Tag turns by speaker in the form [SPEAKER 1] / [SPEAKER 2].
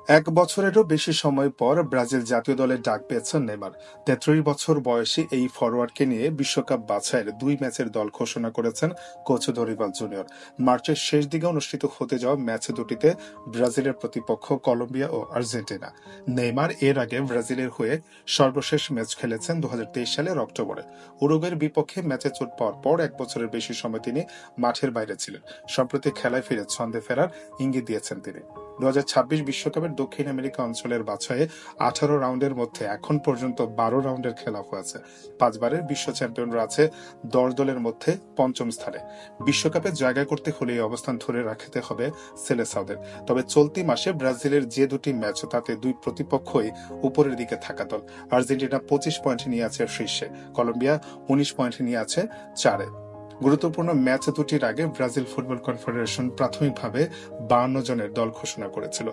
[SPEAKER 1] এক বছরেরও বেশি সময় পর ব্রাজিল জাতীয় দলে ডাক পেয়েছেন নেইমার। ৩৩ বছর বয়সী এই ফরোয়ার্ডকে নিয়ে বিশ্বকাপ বাছাইয়ের ২ ম্যাচের দল ঘোষণা করেছেন কোচ দরিবাল জুনিয়র। মার্চের শেষ দিকে অনুষ্ঠিত হতে যাওয়া ম্যাচ দুটিতে ব্রাজিলের প্রতিপক্ষ কলম্বিয়া ও আর্জেন্টিনা। নেইমার এর আগে ব্রাজিলের হয়ে সর্বশেষ ম্যাচ খেলেছেন ২০২৩ সালের অক্টোবরে। উরুগুয়ের বিপক্ষে ম্যাচে চোট পাওয়ার পর এক বছরের বেশি সময় তিনি মাঠের বাইরে ছিলেন। সম্প্রতি খেলায় ফিরে ছন্দে ফেরার ইঙ্গিত দিয়েছেন তিনি। ২০২৬ বিশ্বকাপের দক্ষিণ আমেরিকা অঞ্চলের বাছাইয়ে ১৮ রাউন্ডের মধ্যে এখন পর্যন্ত ১২ রাউন্ডের খেলা হয়েছে। ৫ বারের বিশ্ব চ্যাম্পিয়নরা আছে ১০ দলের মধ্যে পঞ্চম স্থানে। বিশ্বকাপে জায়গা করতে হলে এই অবস্থান ধরে রাখতে হবে সেলেসাওদের। তবে চলতি মাসে ব্রাজিলের যে দুটি ম্যাচ তাতে দুই প্রতিপক্ষই উপরের দিকে থাকা দল। আর্জেন্টিনা ২৫ পয়েন্ট নিয়ে আছে শীর্ষে, কলম্বিয়া ১৯ পয়েন্ট নিয়ে আছে ৪-এ। গুরুত্বপূর্ণ ম্যাচ দুটির আগে ব্রাজিল ফুটবল কনফেডারেশন প্রাথমিকভাবে ৫২ জনের দল ঘোষণা করেছিল।